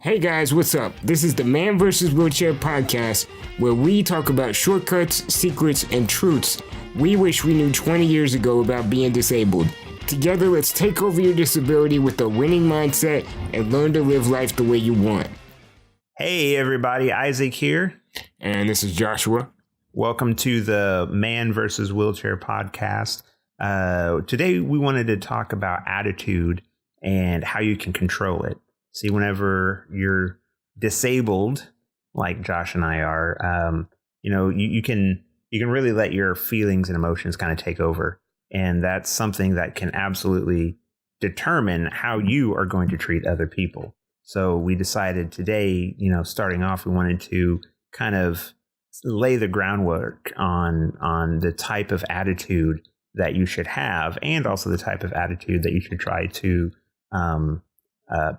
Hey guys, what's up? This is the Man vs. Wheelchair podcast, where we talk about shortcuts, secrets, and truths we wish we knew 20 years ago about being disabled. Together, let's take over your disability with a winning mindset and learn to live life the way you want. Hey everybody, Isaac here. And this is Joshua. Welcome to the Man vs. Wheelchair podcast. Today we wanted to talk about attitude and how you can control it. See, whenever you're disabled, like Josh and I are, you can really let your feelings and emotions kind of take over. And that's something that can absolutely determine how you are going to treat other people. So we decided today, starting off, we wanted to kind of lay the groundwork on the type of attitude that you should have, and also the type of attitude that you should try to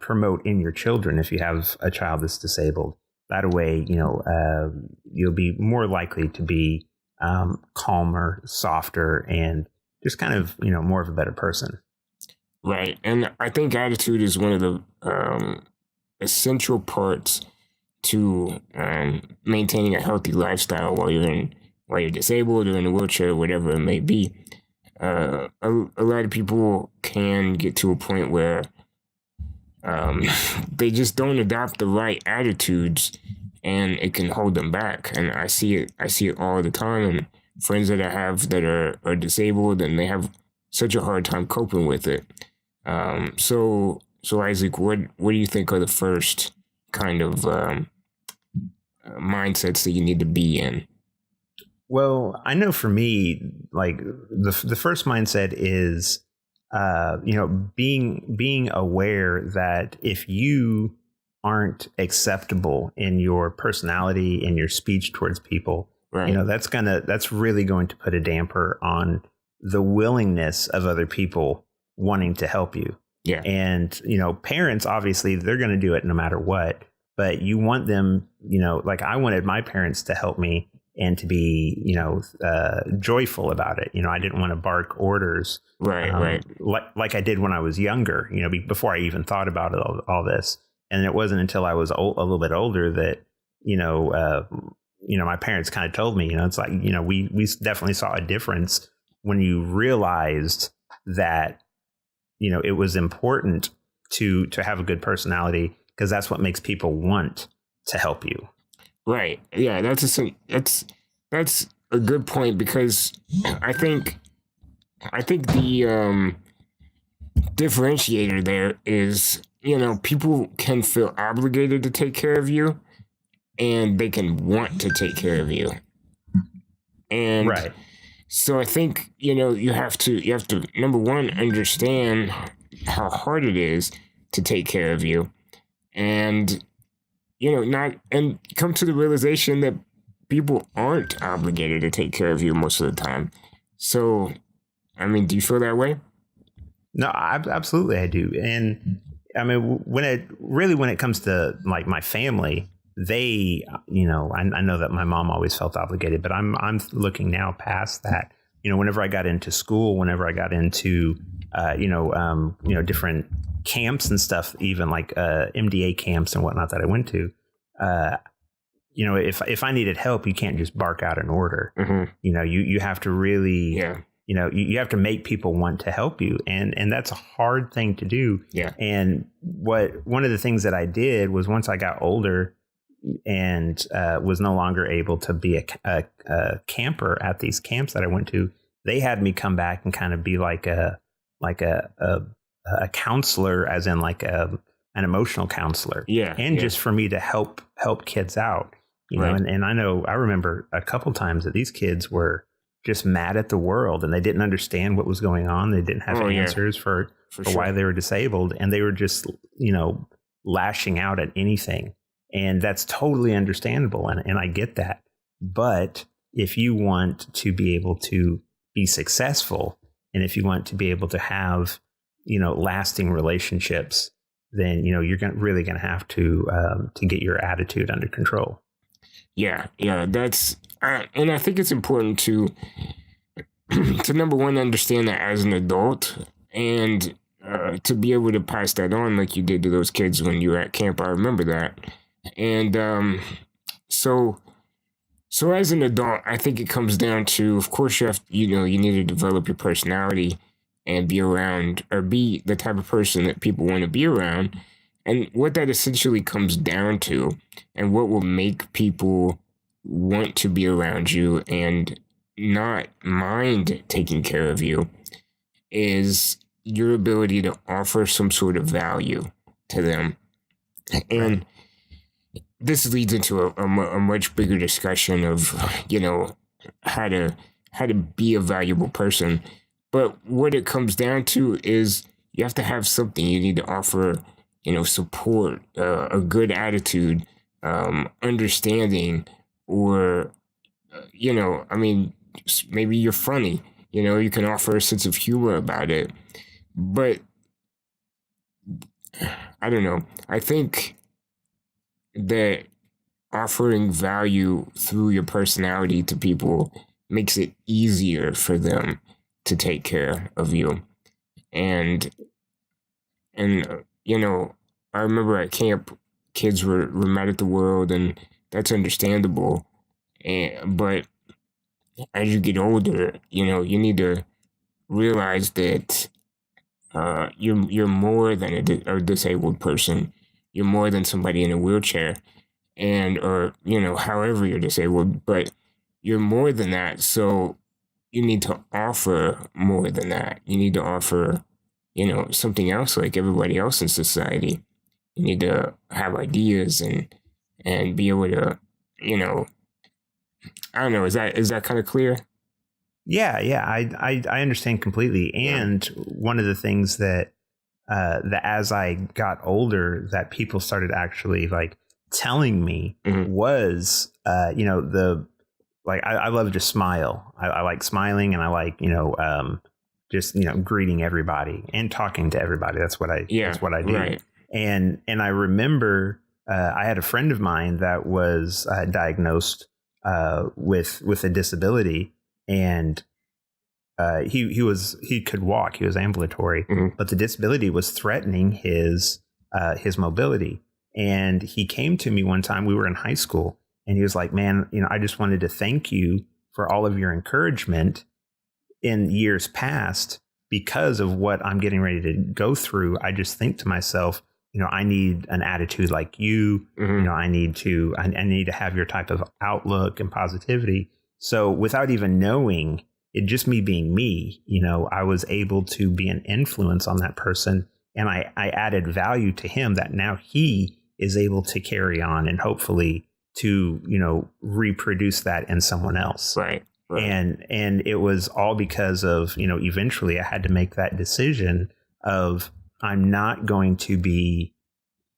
promote in your children if you have a child that's disabled. That way, you'll be more likely to be calmer, softer, and just kind of, more of a better person. Right. And I think attitude is one of the essential parts to maintaining a healthy lifestyle while you're disabled or in a wheelchair, whatever it may be. A lot of people can get to a point where they just don't adopt the right attitudes, and it can hold them back. And I see it all the time. And friends that I have that are disabled, and they have such a hard time coping with it. So Isaac, what do you think are the first kind of mindsets that you need to be in? Well, I know for me, like the first mindset is, being aware that if you aren't acceptable in your personality and your speech towards people, right, that's really going to put a damper on the willingness of other people wanting to help you. Yeah. And, parents, obviously, they're going to do it no matter what, but you want them, like I wanted my parents to help me and to be, joyful about it. I didn't want to bark orders. Right. Like I did when I was younger, before I even thought about all this. And it wasn't until I was a little bit older that, my parents kind of told me, it's like, we definitely saw a difference when you realized that, it was important to have a good personality, because that's what makes people want to help you. Right. Yeah, that's a good point, because I think the differentiator there is, people can feel obligated to take care of you, and they can want to take care of you. And right. So I think, you have to number one, understand how hard it is to take care of you, and and come to the realization that people aren't obligated to take care of you most of the time. So, I mean, do you feel that way? No, absolutely I do. And I mean, when it comes to like my family, they, I know that my mom always felt obligated, but I'm looking now past that. Whenever I got into school, whenever I got into, different camps and stuff, even like MDA camps and whatnot that I went to, if I needed help, you can't just bark out an order. Mm-hmm. You have to really, you have to make people want to help you. And that's a hard thing to do. Yeah. And one of the things that I did was, once I got older and was no longer able to be a camper at these camps that I went to, they had me come back and kind of be like a counselor, as in like an emotional counselor. Yeah. And just for me to help kids out, right. And I remember a couple times that these kids were just mad at the world, and they didn't understand what was going on. They didn't have answers for why they were disabled, and they were just, lashing out at anything. And that's totally understandable. And I get that. But if you want to be able to be successful, and if you want to be able to have, lasting relationships, then, you're really going to have to get your attitude under control. Yeah. That's, and I think it's important to number one, understand that as an adult, and to be able to pass that on like you did to those kids when you were at camp. I remember that. And so so as an adult, I think it comes down to, of course, you need to develop your personality and be around or be the type of person that people want to be around. And what that essentially comes down to, and what will make people want to be around you and not mind taking care of you, is your ability to offer some sort of value to them. And this leads into a much bigger discussion of, how to be a valuable person. But what it comes down to is you have to have something. You need to offer, support, a good attitude, understanding, or, maybe you're funny. You can offer a sense of humor about it. But I don't know. I think that offering value through your personality to people makes it easier for them to take care of you. And I remember at camp, kids were mad at the world, and that's understandable. But as you get older, you need to realize that you're more than a disabled person. You're more than somebody in a wheelchair, or however you're disabled, but you're more than that. So you need to offer more than that. You need to offer, something else like everybody else in society. You need to have ideas and be able to, I don't know. Is that kind of clear? Yeah, I understand completely. And one of the things that as I got older, that people started actually like telling me was, I love to smile. I like smiling, and I like, just, greeting everybody and talking to everybody. That's what I do. Right. And I remember I had a friend of mine that was diagnosed with a disability, and he could walk. He was ambulatory, but the disability was threatening his mobility. And he came to me one time. We were in high school, and he was like, "Man, I just wanted to thank you for all of your encouragement in years past, because of what I'm getting ready to go through. I just think to myself, I need an attitude like you. I need to have your type of outlook and positivity." So without even knowing it, just me being me, I was able to be an influence on that person, and I added value to him that now he is able to carry on and hopefully to, reproduce that in someone else. Right. And it was all because of, eventually I had to make that decision of, I'm not going to be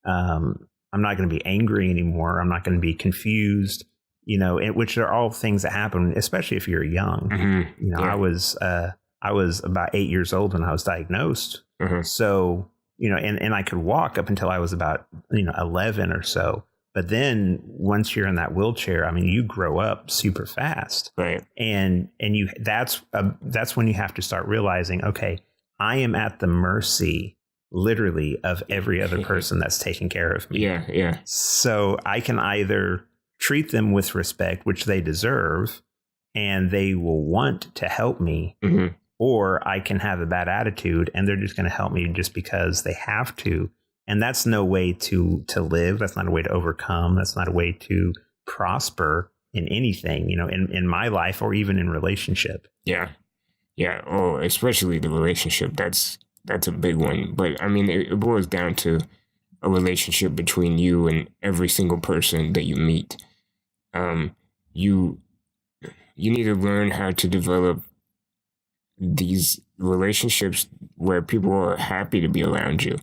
angry anymore. I'm not going to be confused, which are all things that happen, especially if you're young. I was about 8 years old when I was diagnosed. So, and I could walk up until I was about, 11 or so. But then once you're in that wheelchair, you grow up super fast. Right. And that's when you have to start realizing, okay, I am at the mercy, literally, of every other person that's taking care of me. Yeah. So I can either treat them with respect, which they deserve, and they will want to help me, or I can have a bad attitude and they're just going to help me just because they have to. And that's no way to live. That's not a way to overcome. That's not a way to prosper in anything, in my life or even in relationship. Yeah. Oh, especially the relationship. That's a big one. But it boils down to a relationship between you and every single person that you meet. You need to learn how to develop these relationships where people are happy to be around you.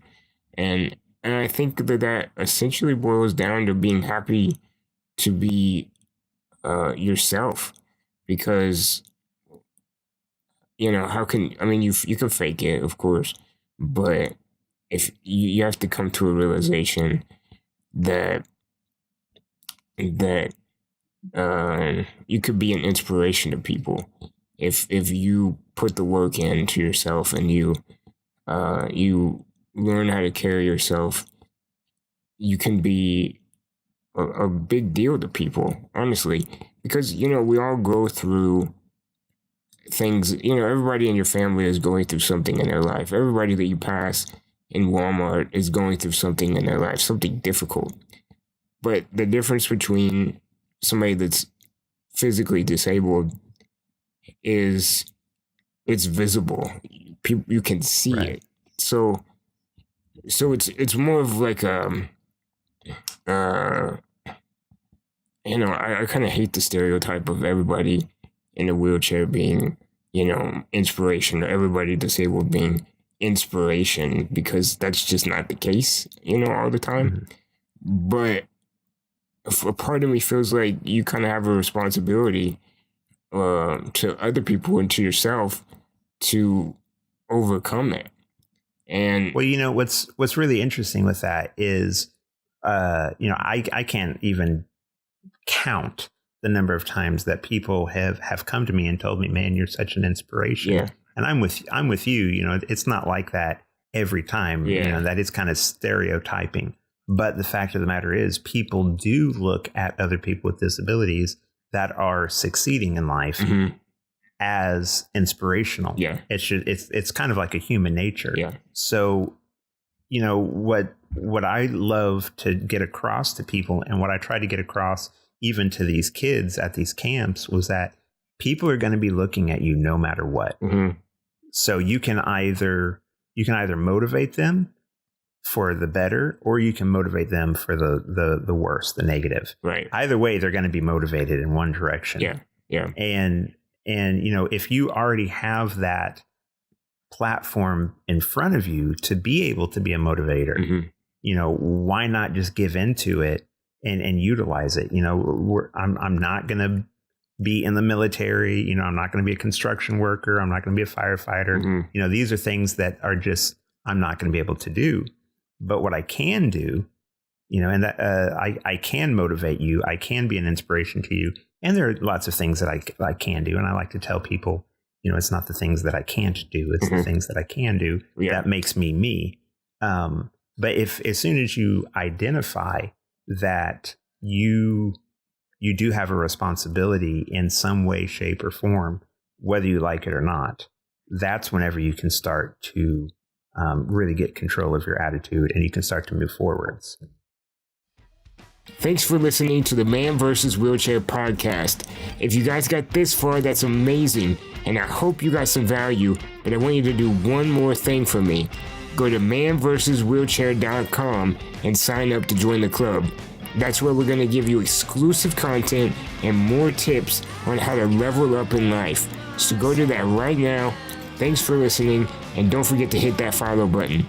And I think that essentially boils down to being happy to be yourself, because how can you can fake it, of course, but if you have to come to a realization that you could be an inspiration to people if you put the work into yourself and you you learn how to carry yourself, you can be a big deal to people, honestly. Because, we all go through things, everybody in your family is going through something in their life. Everybody that you pass in Walmart is going through something in their life, something difficult. But the difference between somebody that's physically disabled is it's visible. You can see Right. it. So it's more of like I kind of hate the stereotype of everybody in a wheelchair being, inspiration, or everybody disabled being inspiration, because that's just not the case, all the time. Mhm. But a part of me feels like you kind of have a responsibility to other people and to yourself to overcome it. And Well, what's really interesting with that is, I can't even count the number of times that people have come to me and told me, "Man, you're such an inspiration." yeah, And I'm with you. It's not like that every time. Yeah. That is kind of stereotyping. But the fact of the matter is, people do look at other people with disabilities that are succeeding in life mhm, as inspirational. yeah, It's kind of like a human nature. yeah, So, what I love to get across to people, and what I try to get across even to these kids at these camps, was that people are going to be looking at you no matter what. mhm, So you can either motivate them for the better, or you can motivate them for the worse, the negative. right, Either way, they're going to be motivated in one direction. yeah, yeah, And if you already have that platform in front of you to be able to be a motivator, mhm, why not just give into it and utilize it? I'm not going to be in the military. I'm not going to be a construction worker. I'm not going to be a firefighter. mhm, These are things that are just, I'm not going to be able to do. But what I can do, and that I can motivate you. I can be an inspiration to you. And there are lots of things that I can do. And I like to tell people, it's not the things that I can't do. It's the Mhm. things that I can do Yeah. that makes me me. But as soon as you identify that you do have a responsibility in some way, shape, or form, whether you like it or not, that's whenever you can start to really get control of your attitude, and you can start to move forwards. Thanks for listening to the Man vs. Wheelchair podcast. If you guys got this far, that's amazing, and I hope you got some value, but I want you to do one more thing for me. Go to manversuswheelchair.com and sign up to join the club. That's where we're going to give you exclusive content and more tips on how to level up in life. So go to that right now. Thanks for listening, and don't forget to hit that follow button.